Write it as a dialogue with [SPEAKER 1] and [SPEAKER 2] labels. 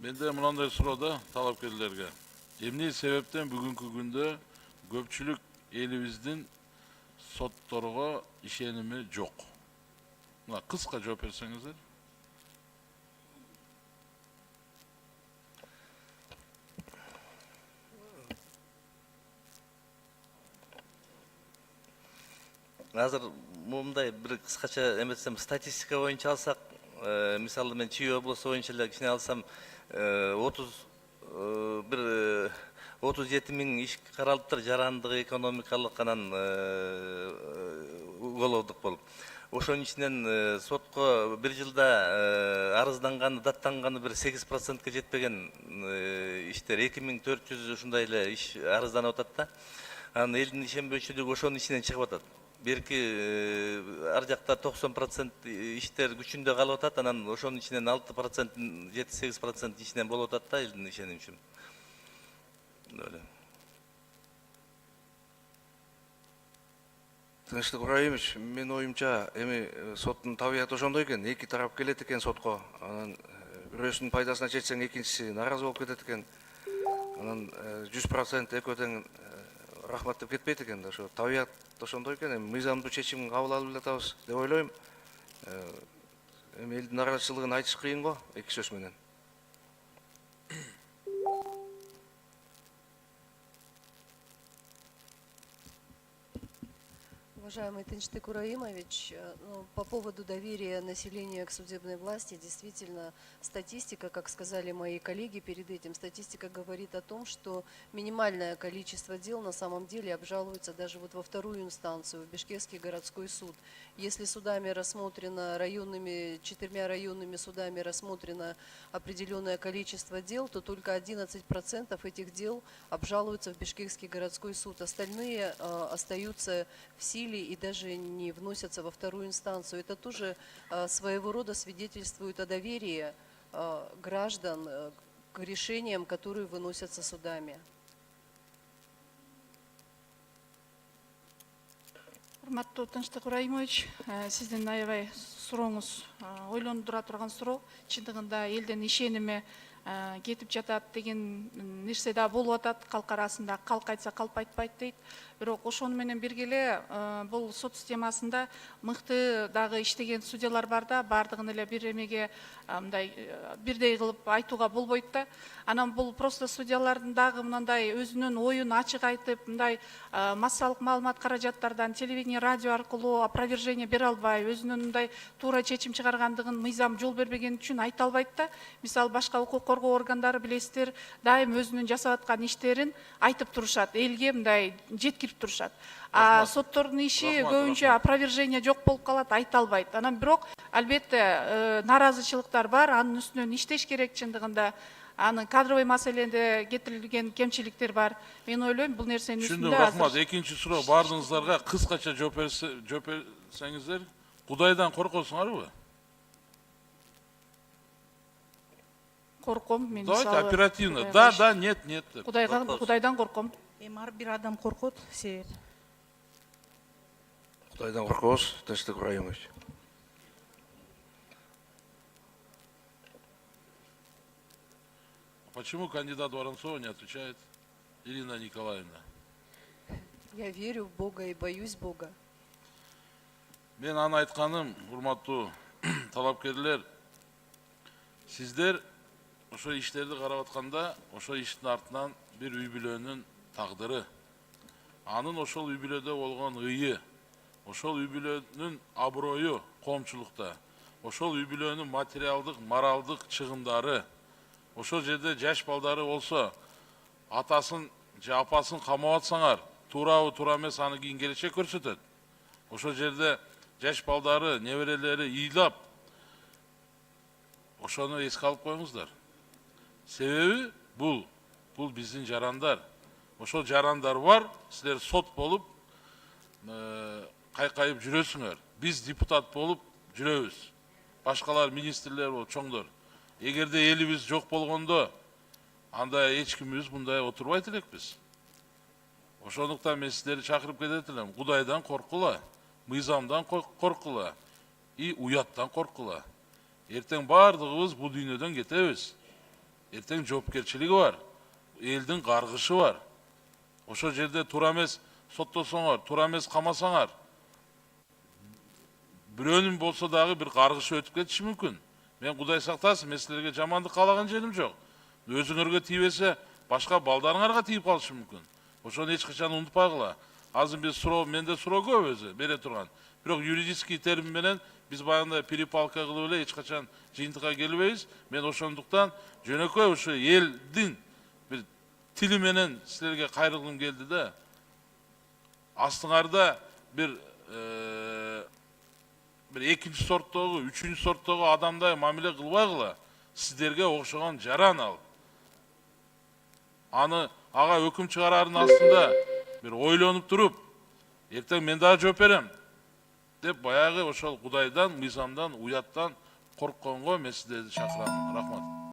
[SPEAKER 1] Менде мынандай суроо талапкерлерге. Эмне себептен бүгүнкү күндө көпчүлүк элибиздин сотторго ишеними жок? Мына кыска жооп берсеңиздер.
[SPEAKER 2] Азыр мындай бир кыскача эметсем статистика боюнча алсак, мисалы мен Чүй облусу боюнча эле кичине алсам, 37 миң иш каралыптыр жарандык экономикалык анан уголовдук болуп. Ошонун ичинен сотко бир жылда арызданганы, даттанганы бир 8%га жетпеген иштер 2400 ушундай эле иш арызданып атат да. Анан элдин ишенбөөчүлүгү ошонун ичинен чыгып атат. Берки ар жакта 90% иштер күчүндө калып атат, анан ошонун ичинен 6%, 7-8% ичинен болуп атат да элдин ишеним үчүн.
[SPEAKER 3] Тынчтык Ибраимович, мен оюмча эми соттун табияты ошондой экен, эки тарап келет экен сотко. Анан бирөөсүнүн пайдасына чечсең, экинчиси нааразы болуп кетет экен. Анан 100% экөө тең рахмат деп кетпейт экен да. Ошо табият ошондой экен, эми мыйзамдуу чечим кабыл алып атабыз деп ойлойм. Эми элдин нааразычылыгын айтыш кыйын го эки сөз менен.
[SPEAKER 4] Уважаемый Тынчтык Ураимович, по поводу доверия населения к судебной власти, действительно, статистика, как сказали мои коллеги перед этим, статистика говорит о том, что минимальное количество дел на самом деле обжалуется даже вот во вторую инстанцию, в Бишкекский городской суд. Если судами рассмотрено, 4 районными судами рассмотрено определенное количество дел, то только 11% этих дел обжалуются в Бишкекский городской суд. Остальные остаются в силе и даже не вносятся во вторую инстанцию. Это тоже своего рода свидетельствует о доверии граждан к решениям, которые выносятся судами.
[SPEAKER 5] Урматтуу Тынчтык Ибраимович, сиздин аябай сурооңуз ойлондура турган суроо. Чындыгында элдин ишеними кетип жатат деген нерсе да болуп атат. Калк арасында калк айтса калп айтпайт дейт. Бирок ошону менен бирге эле бул сот системасында мыкты дагы иштеген судьялар бар да, бардыгын эле бир эмеге мындай бирдей кылып айтууга болбойт да. Анан бул просто судьялардын дагы мындай өзүнүн оюн ачык айтып, мындай массалык маалымат каражаттардан телевидение, радио аркылуу опровержение бере албай, өзүнүн мындай туура чечим чыгаргандыгын мыйзам жол бербеген үчүн айта албайт да. Мисалы башка укук коргоо органдары билесиздер, дайым өзүнүн жасап аткан иштерин айтып турушат, элге мындай жеткирип турушат. А соттордун иши көбүнчө опровержение жок болуп калат, айта албайт. Анан бирок албетте нааразычылыктар бар, анын үстүнөн иштеш керек чындыгында. Анын кадровый маселеде кетирилген кемчиликтер бар. Мен ойлойм, бул нерсенин үстүндө
[SPEAKER 1] Түшүндүм, рахмат. Экинчи суроо бардыгыңыздарга кыскача жооп берсеңиздер. Кудайдан коркосуңарбы?
[SPEAKER 5] Корком, мен
[SPEAKER 1] Давайте
[SPEAKER 5] мисалы.
[SPEAKER 1] оперативно. Да, нет.
[SPEAKER 5] Кудайдан корком.
[SPEAKER 6] Ар бир адам коркот, себеп.
[SPEAKER 3] Кудайдан коркобуз, Тынчтык Ибраимович.
[SPEAKER 1] Почему кандидат Воронцова не отвечает? Ирина Николаевна.
[SPEAKER 4] Я верю в Бога и боюсь Бога.
[SPEAKER 1] Мен аны айтканым, урматтуу талапкерлер, сиздер ошо иштерди карап атканда, ошо иштин артынан бир үй бүлөнүн тагдыры, анын ошол үй бүлөдө болгон ыйы, ошол үй бүлөнүн аброю коомчулукта, ошол үй бүлөнүн материалдык, моралдык чыгымдары, ошол жерде жаш балдары болсо, атасын же апасын камап атсаңар, туурабы туура эмес аны кийин келечек көрсөтөт. Ошол жерде жаш балдары, неберелери ыйлап, ошону эске алып коюңуздар. Себеби бул биздин жарандар. Ошол жарандар бар, силер сот болуп кайкайып жүрөсүңөр. Биз депутат болуп жүрөбүз. Башкалар министрлер болуп чоңдор. Эгерде элибиз жок болгондо, анда эч кимибиз мындай отурбайт элекпиз. Ошондуктан мен сиздерди чакырып кетет элем. Кудайдан коркула, мыйзамдан коркула, и уяттан коркула. Эртең бардыгыбыз бул дүйнөдөн кетебиз. эртең жоопкерчилиги бар, элдин каргышы бар. Ошол жерде туура эмес соттосоңор, туура эмес камасаңар, бирөөнүн болсо дагы бир каргышы өтүп кетиши мүмкүн. Мен Кудай сактасын, мен силерге жамандык каалаган жерим жок. Өзүңөргө тийбесе, башка балдарыңарга тийип калышы мүмкүн. Ошону эч качан унутпагыла. Азыр биз суроо, менде суроо көп өзү бере турган. Бирок юридический термин менен биз баягындай перепалка кылып эле эч качан жыйынтыкка келбейбиз. Мен ошондуктан жөнөкөй ушу элдин бир тили менен силерге кайрылгым келди да. Астыңарда бир экинчи сорттогу, үчүнчү сорттогу адамдай мамиле кылбайгыла. Сиздерге окшогон жаран ал. Аны ага өкүм чыгарардын астында бир ойлонуп туруп, эртең мен дагы жооп берем деп баягы ошол Кудайдан, мыйзамдан, уяттан коркконго мен сиздерди чакырам. Рахмат.